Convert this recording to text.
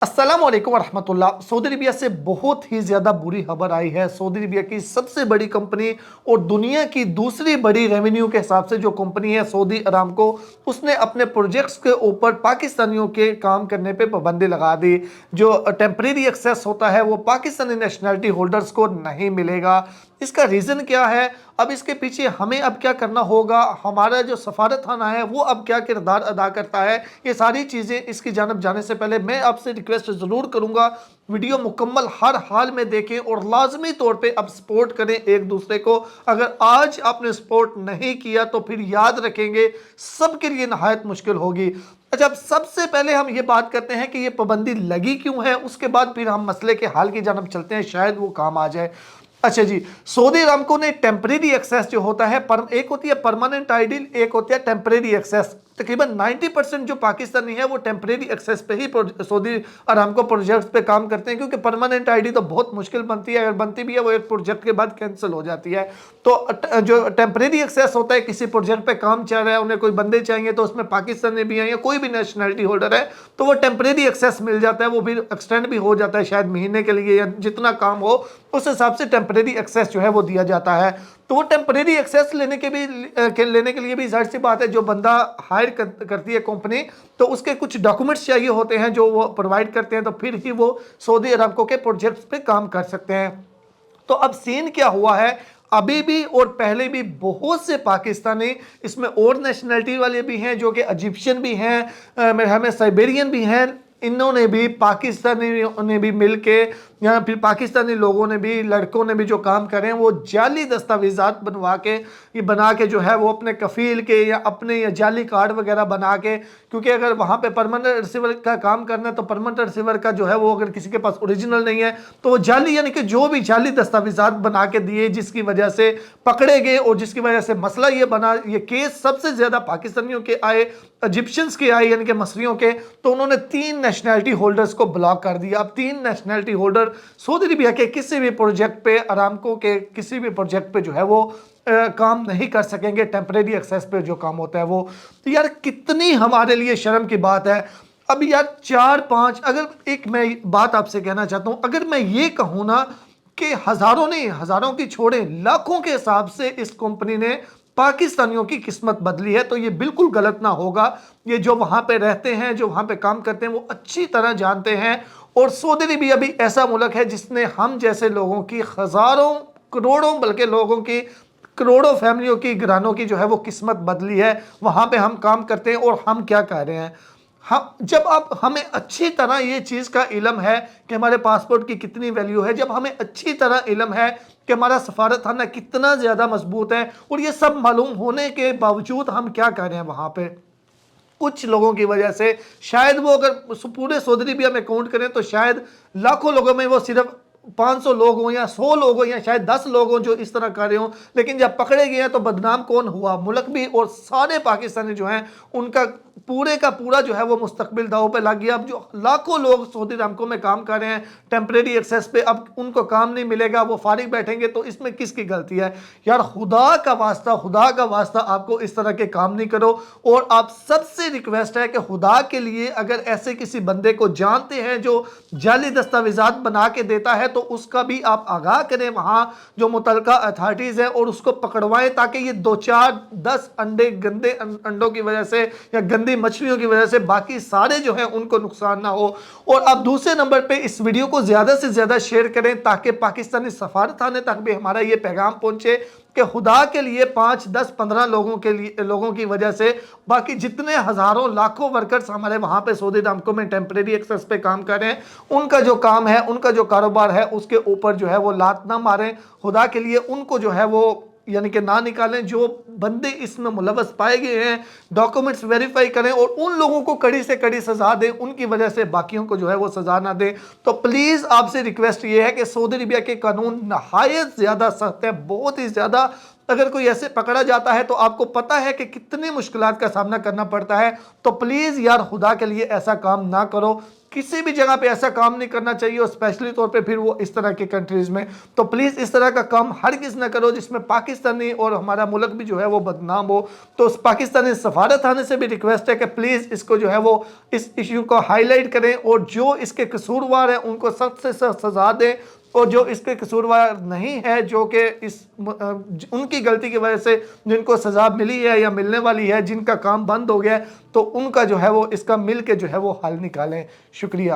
अस्सलाम वालेकुम रहमतुल्लाह। सऊदी अरबिया से बहुत ही ज़्यादा बुरी खबर आई है। सऊदी अरबिया की सबसे बड़ी कंपनी और दुनिया की दूसरी बड़ी रेवेन्यू के हिसाब से जो कंपनी है सऊदी अरामको, उसने अपने प्रोजेक्ट्स के ऊपर पाकिस्तानियों के काम करने पे पाबंदी लगा दी। जो टेम्परेरी एक्सेस होता है वो पाकिस्तानी नेशनलिटी होल्डर्स को नहीं मिलेगा। इसका रीज़न क्या है, अब इसके पीछे हमें अब क्या करना होगा, हमारा जो सफारत खाना है वो अब क्या किरदार अदा करता है, ये सारी चीज़ें इसकी जानब जाने से पहले मैं आपसे रिक्वेस्ट ज़रूर करूँगा, वीडियो मुकम्मल हर हाल में देखें और लाजमी तौर पे अब सपोर्ट करें एक दूसरे को। अगर आज आपने सपोर्ट नहीं किया तो फिर याद रखेंगे सबके लिए नहायत मुश्किल होगी। अच्छा, अब सबसे पहले हम ये बात करते हैं कि ये पाबंदी लगी क्यों है, उसके बाद फिर हम मसले के हाल की जानब चलते हैं, शायद वो काम आ जाए। अच्छा जी, सऊदी अरामको ने टेम्परेरी एक्सेस जो होता है, एक होती है परमानेंट आइडियल, एक होती है टेम्परेरी एक्सेस। तकरीबन 90% जो पाकिस्तानी है वो टेम्परेरी एक्सेस पे ही सऊदी अरामको प्रोजेक्ट्स पे काम करते हैं, क्योंकि परमानेंट आईडी तो बहुत मुश्किल बनती है, अगर बनती भी है वो एक प्रोजेक्ट के बाद कैंसिल हो जाती है। तो जो टेम्परेरी एक्सेस होता है, किसी प्रोजेक्ट पे काम चल रहा है, उन्हें कोई बंदे चाहिए तो उसमें पाकिस्तानी भी हैं या कोई भी नेशनलिटी होल्डर है तो वो टेम्परेरी एक्सेस मिल जाता है, वो भी एक्सटेंड भी हो जाता है, शायद महीने के लिए या जितना काम हो उस हिसाब से टेम्परेरी एक्सेस जो है वो दिया जाता है। तो वो टेम्परेरी एक्सेस लेने के लिए भी जाहिर सी बात है, जो बंदा हायर करती है कंपनी तो उसके कुछ डॉक्यूमेंट्स चाहिए होते हैं जो वो प्रोवाइड करते हैं, तो फिर ही वो सऊदी अरामको के प्रोजेक्ट्स पे काम कर सकते हैं। तो अब सीन क्या हुआ है, अभी भी और पहले भी बहुत से पाकिस्तानी, इसमें और नेशनलिटी वाले भी हैं जो कि इजिप्शियन भी हैं, हमें साइबेरियन भी हैं, इन्होंने भी पाकिस्तानी ने भी मिलके या फिर पाकिस्तानी लोगों ने भी, लड़कों ने भी जो काम करें वो जाली दस्तावेज़ात बना के जो है वो अपने कफील के या अपने या जाली कार्ड वगैरह बना के, क्योंकि अगर वहाँ पे परमानेंट रिसीवर का काम करना है तो परमानेंट रिसीवर का जो है वो अगर किसी के पास ओरिजिनल नहीं है तो वो जाली, यानी कि जो भी जाली दस्तावेज़ात बना के दिए, जिसकी वजह से पकड़े गए और जिसकी वजह से मसला ये बना, ये केस सबसे ज़्यादा पाकिस्तानियों के आए, इजिप्शियंस के आए यानी कि मसरियों के, तो उन्होंने 3 नेशनलिटी होल्डर्स को ब्लॉक कर दिया। अब 3 नेशनलिटी होल्डर सऊदी अरबिया के किसी भी प्रोजेक्ट पे, अरामको के किसी भी प्रोजेक्ट पे जो है वो काम नहीं कर सकेंगे, टेम्परेरी एक्सेस पे जो काम होता है वो। तो यार कितनी हमारे लिए शर्म की बात है। अब यार 4-5, अगर एक मैं बात आपसे कहना चाहता हूँ, अगर मैं ये कहूँ ना कि हज़ारों नहीं, हज़ारों की छोड़े लाखों के हिसाब से इस कंपनी ने पाकिस्तानियों की किस्मत बदली है, तो ये बिल्कुल गलत ना होगा। ये जो वहाँ पे रहते हैं, जो वहाँ पे काम करते हैं, वो अच्छी तरह जानते हैं। और सऊदी अरबिया भी ऐसा मुल्क है जिसने हम जैसे लोगों की हज़ारों, करोड़ों, बल्कि लोगों की, करोड़ों फैमिलियों की, घरानों की जो है वो किस्मत बदली है। वहाँ पे हम काम करते हैं और हम क्या कह रहे हैं, हम जब आप, हमें अच्छी तरह ये चीज़ का इल्म है कि हमारे पासपोर्ट की कितनी वैल्यू है, जब हमें अच्छी तरह इल्म है कि हमारा सफारतखाना कितना ज़्यादा मजबूत है, और ये सब मालूम होने के बावजूद हम क्या कर रहे हैं वहाँ पे, कुछ लोगों की वजह से, शायद वो अगर पूरे सऊदी अरबिया में काउंट करें तो शायद लाखों लोगों में वो सिर्फ 500 लोग हों या 100 लोग हों या शायद 10 लोग हों जो इस तरह कर रहे हों, लेकिन जब पकड़े गए हैं तो बदनाम कौन हुआ, मुल्क भी और सारे पाकिस्तानी जो हैं उनका पूरे का पूरा जो है वो मुस्तकबिल दाव पे लग गया। अब जो लाखों लोग सऊदी अरामको में काम कर रहे हैं टेम्परेरी एक्सेस पे, अब उनको काम नहीं मिलेगा, वो फारिग बैठेंगे, तो इसमें किसकी गलती है यार? खुदा का वास्ता आपको इस तरह के काम नहीं करो। और आप सबसे रिक्वेस्ट है कि खुदा के लिए, अगर ऐसे किसी बंदे को जानते हैं जो जाली दस्तावेजात बना के देता है तो उसका भी आप आगाह करें वहाँ जो मुतलका अथॉरिटीज़ हैं और उसको पकड़वाएं, ताकि ये 2-4-10 अंडे, गंदे अंडों की वजह से या गंदी मछलियों की वजह से बाकी सारे जो हैं उनको नुकसान ना हो। और अब दूसरे नंबर पे इस वीडियो को ज़्यादा से ज़्यादा शेयर करें ताकि पाकिस्तानी सफारतखाने तक भी हमारा ये पैगाम पहुँचे कि खुदा के लिए 5-10-15 लोगों की वजह से बाकी जितने हज़ारों लाखों वर्कर्स हमारे वहाँ पे सऊदी अरामको में टेम्परेरी एक्सेस पे काम कर रहे हैं, उनका जो काम है, उनका जो कारोबार है, उसके ऊपर जो है वो लात ना मारें। खुदा के लिए उनको जो है वो यानी कि ना निकालें। जो बंदे इसमें मुलव्वस पाए गए हैं डॉक्यूमेंट्स वेरीफाई करें और उन लोगों को कड़ी से कड़ी सज़ा दें, उनकी वजह से बाकियों को जो है वो सज़ा ना दें। तो प्लीज़ आपसे रिक्वेस्ट ये है कि सऊदी अरबिया के कानून नहायत ज़्यादा सख्त है, बहुत ही ज़्यादा। اگر کوئی ایسے پکڑا جاتا ہے تو آپ کو پتا ہے کہ کتنی مشکلات کا سامنا کرنا پڑتا ہے. تو پلیز یار خدا کے لیے ایسا کام نہ کرو. کسی بھی جگہ پہ ایسا کام نہیں کرنا چاہیے، اور اسپیشلی طور پہ پھر وہ اس طرح کے کنٹریز میں. تو پلیز اس طرح کا کام ہرگز نہ کرو جس میں پاکستانی اور ہمارا ملک بھی جو ہے وہ بدنام ہو. تو اس پاکستانی سفارت خانے سے بھی ریکویسٹ ہے کہ پلیز اس کو جو ہے وہ اس ایشو کو ہائی لائٹ کریں، اور جو اس کے قصوروار ہیں ان کو سخت سے سخت سزا دیں، اور جو اس کے قصوروار نہیں ہے، جو کہ ان کی غلطی کی وجہ سے جن کو سزا ملی ہے یا ملنے والی ہے، جن کا کام بند ہو گیا ہے، تو ان کا جو ہے وہ اس کا مل کے جو ہے وہ حل نکالیں. شکریہ.